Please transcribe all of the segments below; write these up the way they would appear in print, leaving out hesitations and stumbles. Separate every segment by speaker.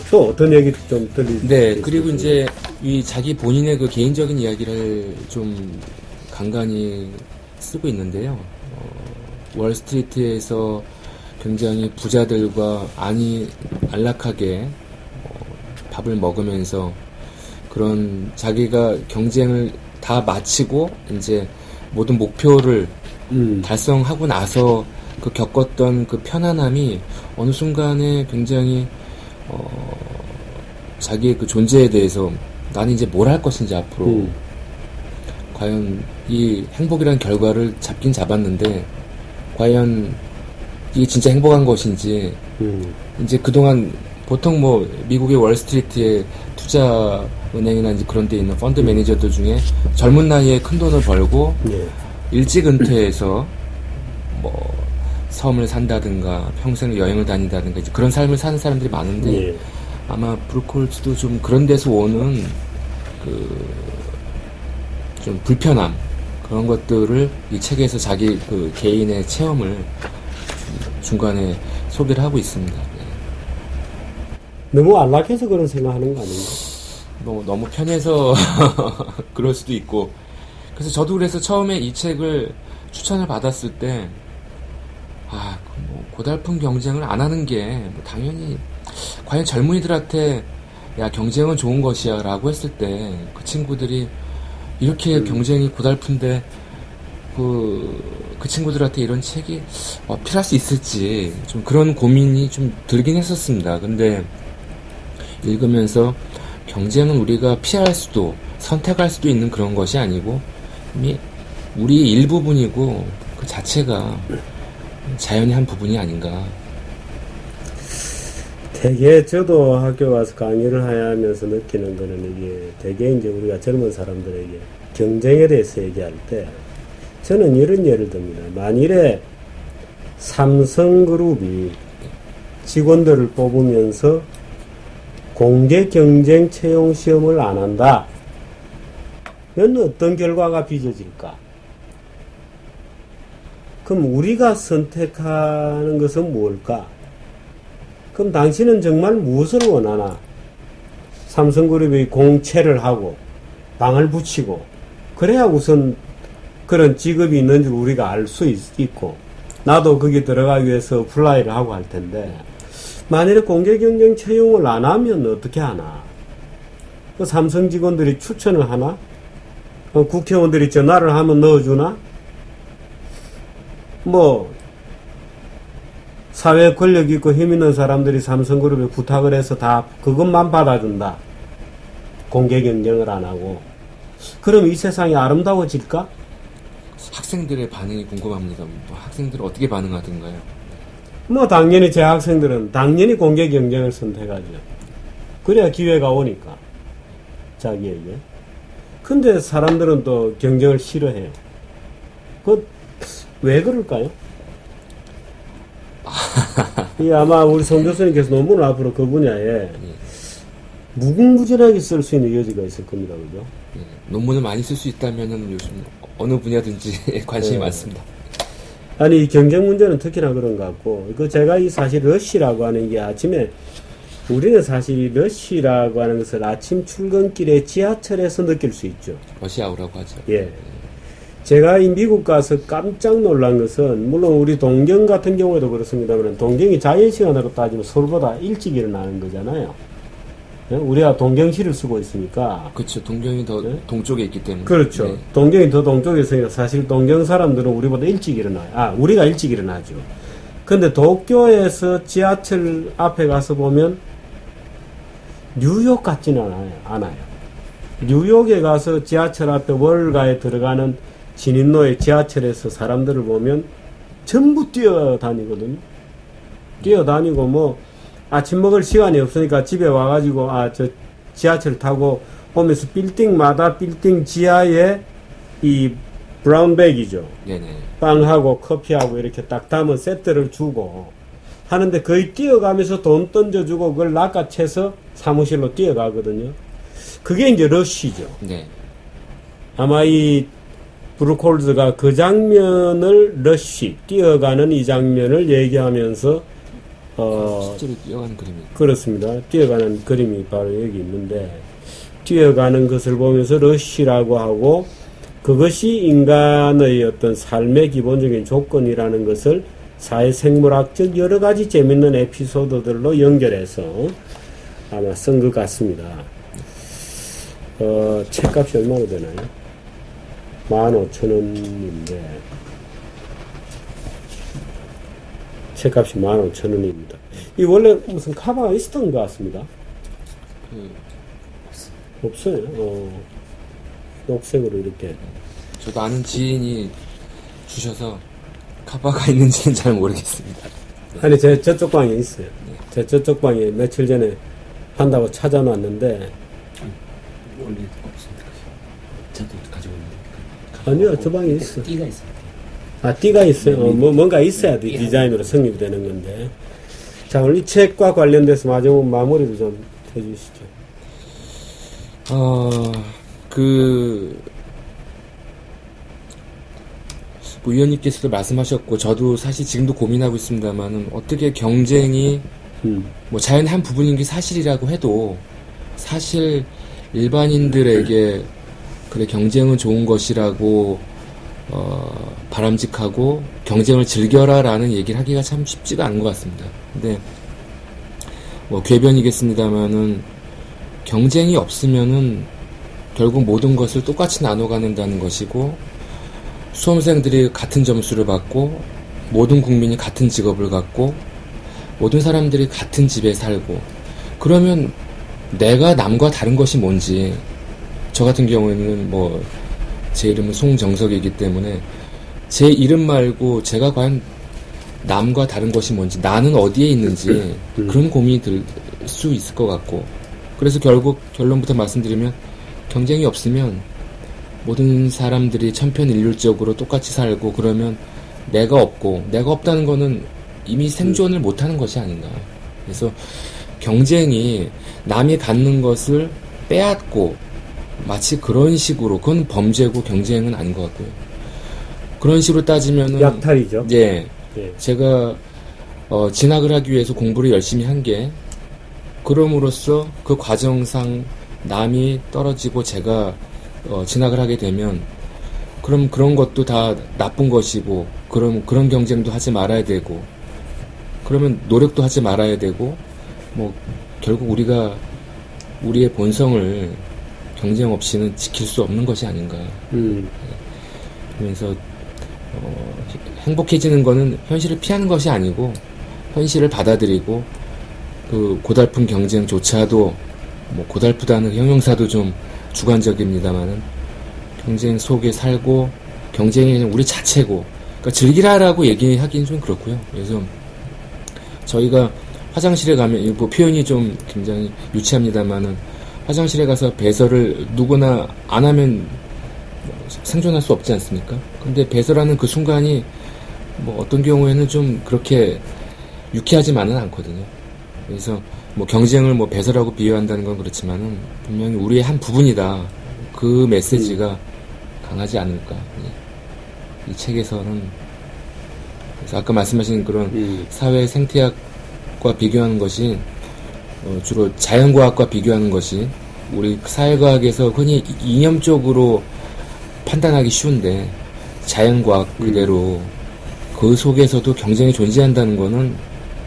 Speaker 1: 또 어떤 얘기 좀 들리죠?
Speaker 2: 네, 그리고 이제 이 자기 본인의 그 개인적인 이야기를 좀 간간히 쓰고 있는데요. 월스트리트에서 굉장히 부자들과 안락하게 밥을 먹으면서 그런 자기가 경쟁을 다 마치고 이제 모든 목표를 달성하고 나서 그 겪었던 그 편안함이 어느 순간에 굉장히 자기의 그 존재에 대해서 나는 이제 뭘 할 것인지 앞으로 과연 이 행복이라는 결과를 잡긴 잡았는데 과연 이게 진짜 행복한 것인지 이제 그동안 보통 뭐 미국의 월스트리트의 투자은행이나 이제 그런 데 있는 펀드 매니저들 중에 젊은 나이에 큰 돈을 벌고 일찍 은퇴해서 뭐 섬을 산다든가 평생 여행을 다닌다든가 이제 그런 삶을 사는 사람들이 많은데 아마 브루콜즈도 좀 그런 데서 오는 그 좀 불편함 그런 것들을 이 책에서 자기 그 개인의 체험을 중간에 소개를 하고 있습니다. 네.
Speaker 1: 너무 안락해서 그런 생각하는 거 아닌가?
Speaker 2: 너무 편해서 그럴 수도 있고 그래서 저도 그래서 처음에 이 책을 추천을 받았을 때 뭐 고달픈 경쟁을 안 하는 게 뭐 당연히 과연 젊은이들한테 야 경쟁은 좋은 것이야 라고 했을 때 그 친구들이 이렇게 경쟁이 고달픈데 그 친구들한테 이런 책이 어필할 수 있을지 좀 그런 고민이 좀 들긴 했었습니다. 근데 읽으면서 경쟁은 우리가 피할 수도 선택할 수도 있는 그런 것이 아니고 이미 우리의 일부분이고 그 자체가 자연의 한 부분이 아닌가.
Speaker 1: 되게 저도 학교 가서 강의를 하면서 느끼는 거는 이게 되게 이제 우리가 젊은 사람들에게 경쟁에 대해서 얘기할 때 저는 이런 예를 듭니다. 만일에 삼성그룹이 직원들을 뽑으면서 공개 경쟁 채용 시험을 안 한다. 그러면 어떤 결과가 빚어질까? 그럼 우리가 선택하는 것은 무엇일까? 그럼 당신은 정말 무엇을 원하나? 삼성그룹이 공채를 하고 방을 붙이고 그래야 우선 그런 직업이 있는 줄 우리가 알 수 있고 나도 거기 들어가기 위해서 플라이를 하고 할 텐데 만일에 공개 경쟁 채용을 안 하면 어떻게 하나? 그 삼성 직원들이 추천을 하나? 국회의원들이 전화를 하면 넣어주나? 뭐 사회 권력 있고 힘 있는 사람들이 삼성그룹에 부탁을 해서 다 그것만 받아준다. 공개 경쟁을 안 하고. 그럼 이 세상이 아름다워질까?
Speaker 2: 학생들의 반응이 궁금합니다. 학생들은 어떻게 반응하던가요?
Speaker 1: 뭐 당연히 제 학생들은 당연히 공개 경쟁을 선택하죠. 그래야 기회가 오니까 자기에게. 근데 사람들은 또 경쟁을 싫어해요. 왜 그럴까요? 이 아마 우리 송 교수님께서 논문을 앞으로 그 분야에 무궁무진하게 쓸 수 있는 여지가 있을 겁니다. 그죠?
Speaker 2: 논문을 많이 쓸 수 있다면은 요즘 어느 분야든지 관심이 많습니다.
Speaker 1: 아니, 이 경쟁 문제는 특히나 그런 것 같고, 제가 이 사실 러쉬라고 하는 게 아침에, 우리는 사실 러쉬라고 하는 것을 아침 출근길에 지하철에서 느낄 수 있죠.
Speaker 2: 러시아우라고 하죠.
Speaker 1: 예. 제가 이 미국 가서 깜짝 놀란 것은, 물론 우리 동경 같은 경우에도 그렇습니다만, 동경이 자연시간으로 따지면 서울보다 일찍 일어나는 거잖아요. 우리가 동경시를 쓰고 있으니까.
Speaker 2: 그렇죠. 동경이 더 동쪽에 있기 때문에.
Speaker 1: 그렇죠. 네. 동경이 더 동쪽에 있으니까 사실 동경 사람들은 우리보다 일찍 일어나요. 우리가 일찍 일어나죠. 근데 도쿄에서 지하철 앞에 가서 보면 뉴욕 같지는 않아요. 뉴욕에 가서 지하철 앞에 월가에 들어가는 진입로의 지하철에서 사람들을 보면 전부 뛰어다니거든요. 뛰어다니고 뭐 아침 먹을 시간이 없으니까 집에 와가지고 저 지하철 타고 오면서 빌딩마다 빌딩 지하에 이 브라운백이죠.
Speaker 2: 네네.
Speaker 1: 빵하고 커피하고 이렇게 딱 담은 세트를 주고 하는데 거의 뛰어가면서 돈 던져주고 그걸 낚아채서 사무실로 뛰어가거든요. 그게 이제 러쉬죠.
Speaker 2: 네.
Speaker 1: 아마 이 브루콜즈가 그 장면을 러쉬, 뛰어가는 이 장면을 얘기하면서
Speaker 2: 실제로 뛰어가는 그림이.
Speaker 1: 그렇습니다. 뛰어가는 그림이 바로 여기 있는데, 뛰어가는 것을 보면서 러쉬라고 하고, 그것이 인간의 어떤 삶의 기본적인 조건이라는 것을 사회생물학적 여러 가지 재밌는 에피소드들로 연결해서 아마 쓴 것 같습니다. 책값이 얼마나 되나요? 15,000원인데, 책값이 15,000원입니다. 이 원래 무슨 카바가 있었던 것 같습니다. 없어요. 녹색으로 이렇게.
Speaker 2: 저도 아는 지인이 주셔서 카바가 있는지는 잘 모르겠습니다.
Speaker 1: 아니, 저쪽 방에 있어요. 저쪽 방에 며칠 전에 한다고 찾아놨는데.
Speaker 3: 원래 없습니다. 저도 가지고 있는데.
Speaker 1: 아니요, 저 방에 있어.
Speaker 3: 띠가 있습니다.
Speaker 1: 아, 띠가 있어요. 뭔가 있어야 돼. 디자인으로 성립이 되는 건데. 자, 오늘 이 책과 관련돼서 마무리를 좀 해주시죠.
Speaker 2: 뭐 위원님께서도 말씀하셨고, 저도 사실 지금도 고민하고 있습니다만은, 어떻게 경쟁이, 뭐 자연의 한 부분인 게 사실이라고 해도, 사실 일반인들에게, 그래, 경쟁은 좋은 것이라고, 바람직하고, 경쟁을 즐겨라 라는 얘기를 하기가 참 쉽지가 않은 것 같습니다. 근데, 뭐, 궤변이겠습니다만은, 경쟁이 없으면은, 결국 모든 것을 똑같이 나눠 가는다는 것이고, 수험생들이 같은 점수를 받고, 모든 국민이 같은 직업을 갖고, 모든 사람들이 같은 집에 살고, 그러면 내가 남과 다른 것이 뭔지, 저 같은 경우에는 뭐, 제 이름은 송정석이기 때문에, 제 이름 말고 제가 과연 남과 다른 것이 뭔지, 나는 어디에 있는지, 그런 고민이 들 수 있을 것 같고, 그래서 결국 결론부터 말씀드리면, 경쟁이 없으면 모든 사람들이 천편일률적으로 똑같이 살고, 그러면 내가 없고, 내가 없다는 거는 이미 생존을 못하는 것이 아닌가. 그래서 경쟁이 남이 갖는 것을 빼앗고 마치 그런 식으로, 그건 범죄고 경쟁은 아닌 것 같고요. 그런 식으로 따지면은
Speaker 1: 약탈이죠.
Speaker 2: 예,
Speaker 1: 예.
Speaker 2: 제가 진학을 하기 위해서 공부를 열심히 한 게, 그럼으로써 그 과정상 남이 떨어지고 제가 진학을 하게 되면, 그럼 그런 것도 다 나쁜 것이고, 그럼 그런 경쟁도 하지 말아야 되고, 그러면 노력도 하지 말아야 되고, 뭐 결국 우리가 우리의 본성을 경쟁 없이는 지킬 수 없는 것이 아닌가. 그래서 행복해지는 거는 현실을 피하는 것이 아니고, 현실을 받아들이고, 그 고달픈 경쟁조차도, 뭐 고달프다는 형용사도 좀 주관적입니다만은, 경쟁 속에 살고, 경쟁이 그냥 우리 자체고, 그러니까 즐기라라고 얘기하기는 좀 그렇고요. 그래서 저희가 화장실에 가면, 뭐 표현이 좀 굉장히 유치합니다만은, 화장실에 가서 배설을 누구나 안 하면 생존할 수 없지 않습니까? 근데 배설하는 그 순간이 뭐 어떤 경우에는 좀 그렇게 유쾌하지만은 않거든요. 그래서 뭐 경쟁을 뭐 배설하고 비유한다는 건 그렇지만은, 분명히 우리의 한 부분이다. 그 메시지가 강하지 않을까. 이 책에서는. 그래서 아까 말씀하신 그런 사회 생태학과 비교하는 것이, 주로 자연과학과 비교하는 것이, 우리 사회과학에서 흔히 이념적으로 판단하기 쉬운데, 자연과학 그대로 그 속에서도 경쟁이 존재한다는 것은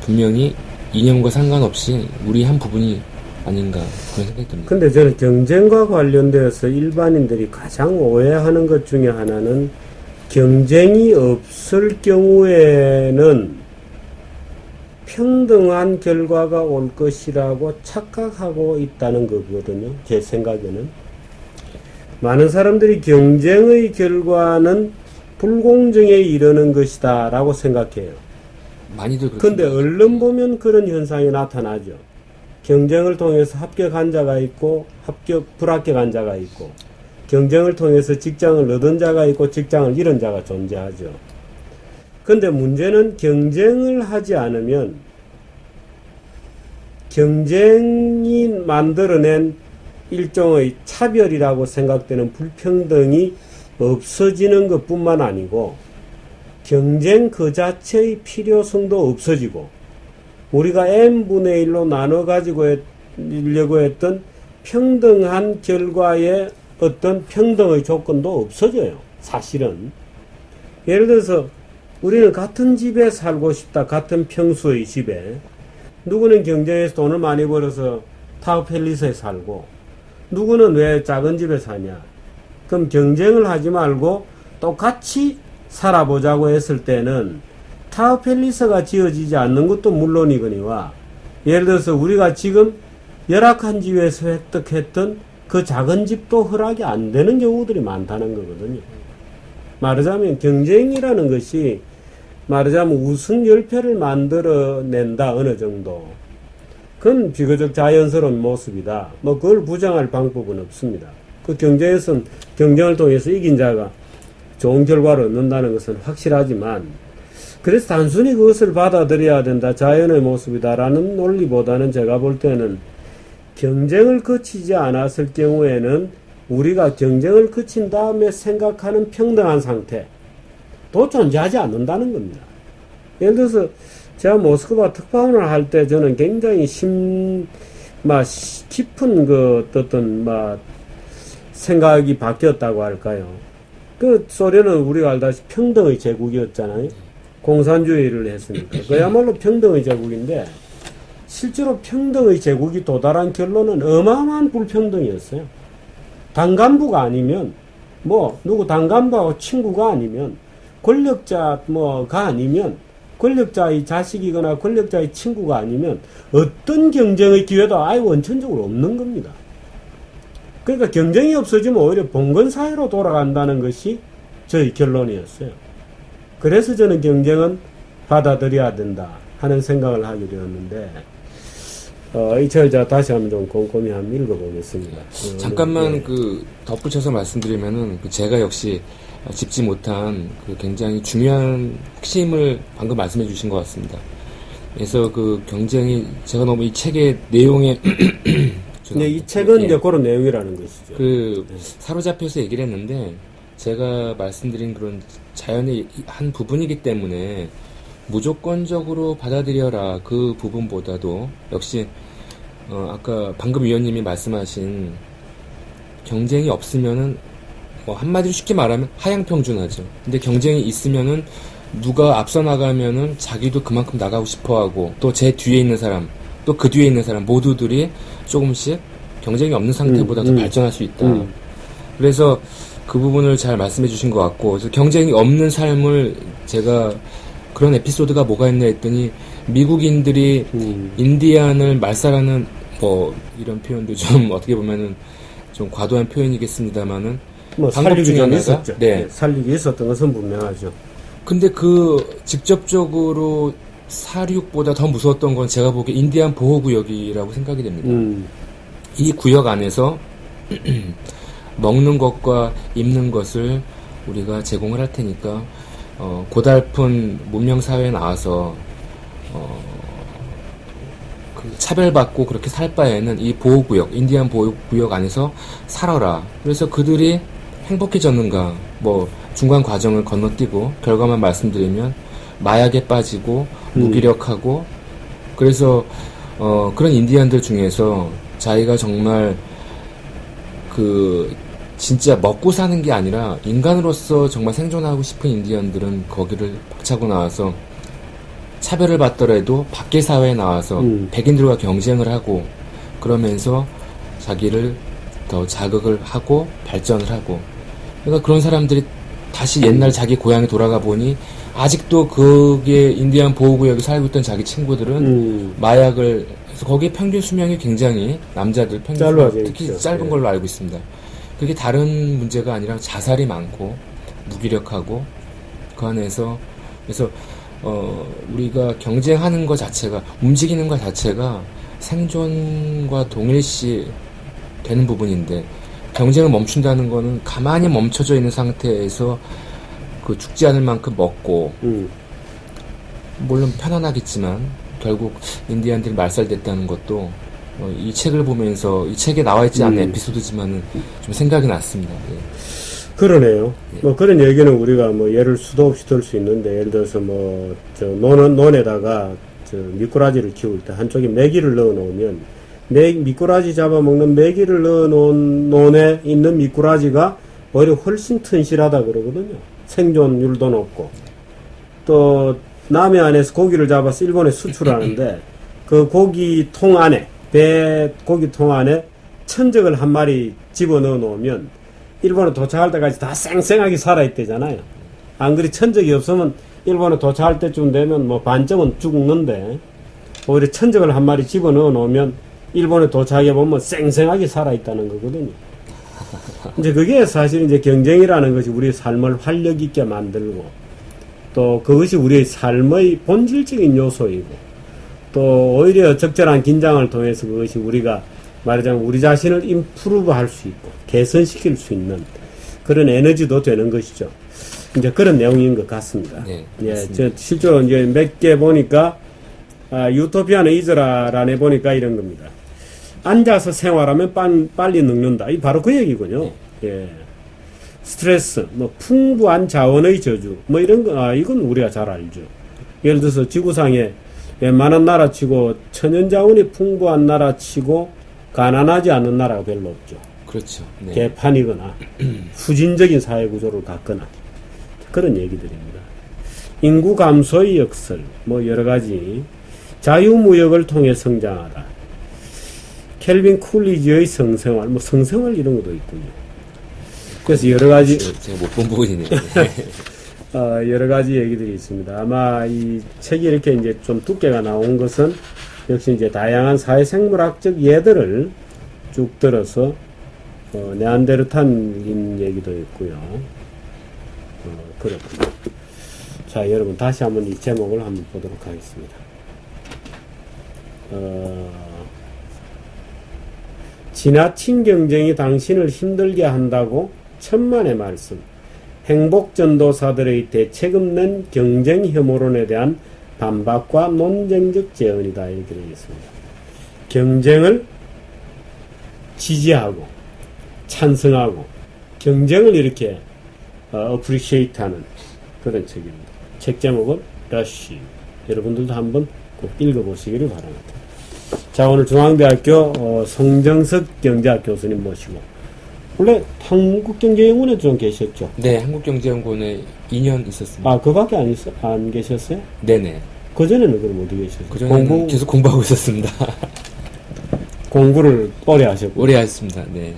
Speaker 2: 분명히 이념과 상관없이 우리 한 부분이 아닌가, 그런 생각이 듭니다.
Speaker 1: 근데 저는 경쟁과 관련되어서 일반인들이 가장 오해하는 것 중에 하나는, 경쟁이 없을 경우에는 평등한 결과가 올 것이라고 착각하고 있다는 거거든요. 제 생각에는. 많은 사람들이 경쟁의 결과는 불공정에 이르는 것이다 라고 생각해요.
Speaker 2: 많이들
Speaker 1: 근데
Speaker 2: 그렇습니다.
Speaker 1: 얼른 보면 그런 현상이 나타나죠. 경쟁을 통해서 합격한 자가 있고, 불합격한 자가 있고, 경쟁을 통해서 직장을 얻은 자가 있고, 직장을 잃은 자가 존재하죠. 근데 문제는 경쟁을 하지 않으면 경쟁이 만들어낸 일종의 차별이라고 생각되는 불평등이 없어지는 것뿐만 아니고, 경쟁 그 자체의 필요성도 없어지고, 우리가 n분의 1로 나눠 가지고 려고 했던 평등한 결과의 어떤 평등의 조건도 없어져요. 사실은. 예를 들어서 우리는 같은 집에 살고 싶다. 같은 평수의 집에. 누구는 경쟁에서 돈을 많이 벌어서 타워팰리스에 살고 누구는 왜 작은 집에 사냐. 그럼 경쟁을 하지 말고 똑같이 살아보자고 했을 때는 타워팰리스가 지어지지 않는 것도 물론이거니와 예를 들어서 우리가 지금 열악한 집에서 획득했던 그 작은 집도 허락이 안 되는 경우들이 많다는 거거든요. 말하자면 경쟁이라는 것이 말하자면 우승 열패를 만들어낸다 어느 정도. 그건 비교적 자연스러운 모습이다. 뭐 그걸 부정할 방법은 없습니다. 그 경쟁에서는 경쟁을 통해서 이긴 자가 좋은 결과를 얻는다는 것은 확실하지만 그래서 단순히 그것을 받아들여야 된다. 자연의 모습이다라는 논리보다는 제가 볼 때는 경쟁을 거치지 않았을 경우에는 우리가 경쟁을 거친 다음에 생각하는 평등한 상태도 존재하지 않는다는 겁니다. 예를 들어서 제가 모스크바 특파원을 할 때 저는 굉장히 깊은 그 어떤 생각이 바뀌었다고 할까요? 그 소련은 우리가 알다시피 평등의 제국이었잖아요. 공산주의를 했으니까. 그야말로 평등의 제국인데 실제로 평등의 제국이 도달한 결론은 어마어마한 불평등이었어요. 당간부가 아니면 누구 당간부하고 친구가 아니면 권력자가 아니면 권력자의 자식이거나 권력자의 친구가 아니면 어떤 경쟁의 기회도 아예 원천적으로 없는 겁니다. 그러니까 경쟁이 없어지면 오히려 봉건사회로 돌아간다는 것이 저희 결론이었어요. 그래서 저는 경쟁은 받아들여야 된다 하는 생각을 하게 되었는데 이 절 제가 다시 한번 좀 꼼꼼히 한번 읽어보겠습니다.
Speaker 2: 잠깐만 덧붙여서 말씀드리면은 제가 역시 짚지 못한 굉장히 중요한 핵심을 방금 말씀해 주신 것 같습니다. 그래서 경쟁이 제가 너무 이 책의 내용에
Speaker 1: 네, 이 책은 이제 그런 내용이라는 것이죠.
Speaker 2: 사로잡혀서 얘기를 했는데 제가 말씀드린 그런 자연의 한 부분이기 때문에 무조건적으로 받아들여라 그 부분보다도 역시 아까 방금 위원님이 말씀하신 경쟁이 없으면은 한마디로 쉽게 말하면 하향평준하죠. 근데 경쟁이 있으면은 누가 앞서 나가면은 자기도 그만큼 나가고 싶어하고 또 제 뒤에 있는 사람 또 그 뒤에 있는 사람 모두들이 조금씩 경쟁이 없는 상태보다 더 발전할 수 있다. 그래서 그 부분을 잘 말씀해 주신 것 같고 그래서 경쟁이 없는 삶을 제가 그런 에피소드가 뭐가 있나 했더니 미국인들이 인디안을 말살하는 이런 표현도 좀 어떻게 보면은 좀 과도한 표현이겠습니다만은
Speaker 1: 살리기 전에 있었죠.
Speaker 2: 네.
Speaker 1: 살리기 있었던 것은 분명하죠.
Speaker 2: 근데 직접적으로 사륙보다 더 무서웠던 건 제가 보기에 인디안 보호구역이라고 생각이 됩니다. 이 구역 안에서 먹는 것과 입는 것을 우리가 제공을 할 테니까 고달픈 문명사회에 나와서 차별받고 그렇게 살 바에는 이 보호구역, 인디안 보호구역 안에서 살아라. 그래서 그들이 행복해졌는가, 중간 과정을 건너뛰고 결과만 말씀드리면 마약에 빠지고 무기력하고 그래서 그런 인디안들 중에서 자기가 정말 진짜 먹고 사는 게 아니라 인간으로서 정말 생존하고 싶은 인디언들은 거기를 박차고 나와서 차별을 받더라도 밖의 사회에 나와서 백인들과 경쟁을 하고 그러면서 자기를 더 자극을 하고 발전을 하고 그러니까 그런 사람들이 다시 옛날 자기 고향에 돌아가 보니 아직도 거기에 인디안 보호구역에 살고 있던 자기 친구들은 마약을 해서 거기에 평균 수명이 굉장히 남자들 평균 수명 특히 있죠. 짧은 걸로 알고 있습니다. 그게 다른 문제가 아니라 자살이 많고 무기력하고 그 안에서 그래서 우리가 경쟁하는 것 자체가 움직이는 것 자체가 생존과 동일시 되는 부분인데 경쟁을 멈춘다는 거는 가만히 멈춰져 있는 상태에서 죽지 않을 만큼 먹고 물론 편안하겠지만 결국 인디안들이 말살됐다는 것도 이 책을 보면서 이 책에 나와 있지 않은 에피소드지만은 좀 생각이 났습니다. 예.
Speaker 1: 그러네요. 그런 얘기는 우리가 예를 수도 없이 들 수 있는데 예를 들어서 논에다가 미꾸라지를 키울 때 한쪽에 메기를 넣어 놓으면 미꾸라지 잡아먹는 메기를 넣어 놓은 논에 있는 미꾸라지가 오히려 훨씬 튼실하다 그러거든요. 생존율도 높고. 또 남해 안에서 고기를 잡아서 일본에 수출하는데 그 고기통 안에 고기통 안에 천적을 한 마리 집어넣어 놓으면 일본에 도착할 때까지 다 쌩쌩하게 살아있대잖아요. 안 그리 천적이 없으면 일본에 도착할 때쯤 되면 뭐 반쯤은 죽는데 오히려 천적을 한 마리 집어넣어 놓으면 일본에 도착해 보면 쌩쌩하게 살아있다는 거거든요. 이제 그게 사실 이제 경쟁이라는 것이 우리의 삶을 활력 있게 만들고 또 그것이 우리의 삶의 본질적인 요소이고 또 오히려 적절한 긴장을 통해서 그것이 우리가 말하자면 우리 자신을 임프루브 할 수 있고 개선시킬 수 있는 그런 에너지도 되는 것이죠. 이제 그런 내용인 것 같습니다.
Speaker 2: 네,
Speaker 1: 예, 저 실제로 이제 몇 개 보니까 유토피아는 잊어라란에 보니까 이런 겁니다. 앉아서 생활하면 빨리 늙는다. 이 바로 그 얘기군요. 예. 스트레스, 뭐 풍부한 자원의 저주, 뭐 이런 거, 이건 우리가 잘 알죠. 예를 들어서 지구상에 웬만한 나라치고 천연자원이 풍부한 나라치고 가난하지 않은 나라가 별로 없죠.
Speaker 2: 그렇죠. 네.
Speaker 1: 개판이거나 후진적인 사회구조를 갖거나 그런 얘기들입니다. 인구 감소의 역설, 뭐 여러 가지 자유무역을 통해 성장하다. 켈빈 쿨리지의 성생활, 뭐 성생활 이런 것도 있군요. 그래서 여러 가지
Speaker 2: 제가 못 본 부분이네요.
Speaker 1: 여러 가지 얘기들이 있습니다. 아마 이 책이 이렇게 이제 좀 두께가 나온 것은 역시 이제 다양한 사회생물학적 예들을 쭉 들어서 네안데르탈인 얘기도 있고요. 그렇군요. 자, 여러분 다시 한번 이 제목을 한번 보도록 하겠습니다. 지나친 경쟁이 당신을 힘들게 한다고 천만의 말씀. 행복전도사들의 대책 없는 경쟁 혐오론에 대한 반박과 논쟁적 제언이다. 이렇게 되어 있습니다. 경쟁을 지지하고 찬성하고 경쟁을 이렇게 어프리시에이트하는 그런 책입니다. 책 제목은 러쉬. 여러분들도 한번 꼭 읽어보시기를 바랍니다. 자, 오늘 중앙대학교 송정석 경제학 교수님 모시고 원래 한국경제연구원에 좀 계셨죠?
Speaker 2: 네, 한국경제연구원에 2년 있었습니다.
Speaker 1: 아, 그밖에 안 계셨어요?
Speaker 2: 네네.
Speaker 1: 그전에는 그럼 어디 계셨어요?
Speaker 2: 그전에는 계속 공부하고 있었습니다.
Speaker 1: 공부를 오래 하셨고.
Speaker 2: 오래 했습니다. 네.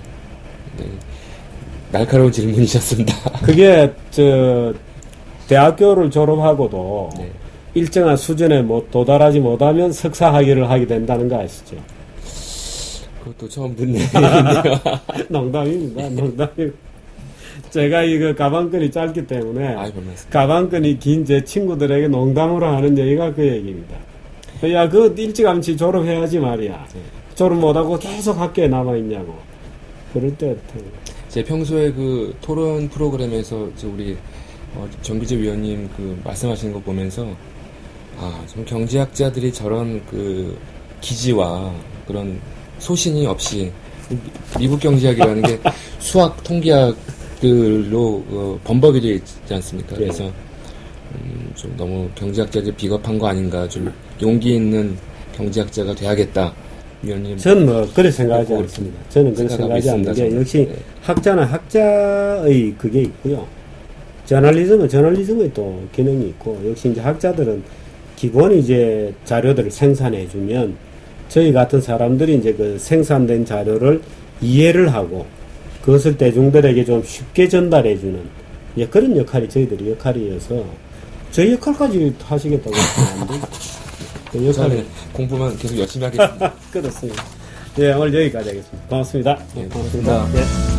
Speaker 2: 네. 날카로운 질문이셨습니다.
Speaker 1: 그게 대학교를 졸업하고도
Speaker 2: 네.
Speaker 1: 일정한 수준에 뭐 도달하지 못하면 석사 학위를 하게 된다는 거 아시죠?
Speaker 2: 그것도 처음 듣는 얘기인데요.
Speaker 1: 농담입니다. 농담이고. 제가 이거 가방끈이 짧기 때문에
Speaker 2: 아이, 별말씀.
Speaker 1: 가방끈이 긴 제 친구들에게 농담으로 하는 얘기가 그 얘기입니다. 야, 그 일찌감치 졸업해야지 말이야.
Speaker 2: 네.
Speaker 1: 졸업 못하고 계속 학교에 남아있냐고. 그럴 때
Speaker 2: 제 평소에 그 토론 프로그램에서 우리 정기재 위원님 그 말씀하시는 거 보면서 좀 경제학자들이 저런 그 기지와 그런 소신이 없이 미국 경제학이라는 게 수학 통계학들로 범벅이 되어 있지 않습니까?
Speaker 1: 네.
Speaker 2: 그래서 좀 너무 경제학자들이 비겁한 거 아닌가, 좀 용기 있는 경제학자가 돼야겠다. 위원님.
Speaker 1: 저는 뭐 그렇게 생각하지 않습니다. 저는 그렇게 생각하지 않는 게 역시
Speaker 2: 네.
Speaker 1: 학자는 학자의 그게 있고요. 저널리즘은 저널리즘의 또 기능이 있고 역시 이제 학자들은 기본 이제 자료들을 생산해주면 저희 같은 사람들이 이제 그 생산된 자료를 이해를 하고 그것을 대중들에게 좀 쉽게 전달해주는 이제 그런 역할이 저희들의 역할이어서 저희 역할까지 하시겠다고 하면 안 되죠. 그 역할을
Speaker 2: 공부만 계속 열심히 하겠습니다.
Speaker 1: 그렇습니다. 네, 오늘 여기까지 하겠습니다. 고맙습니다.
Speaker 2: 네, 고맙습니다.
Speaker 1: 네.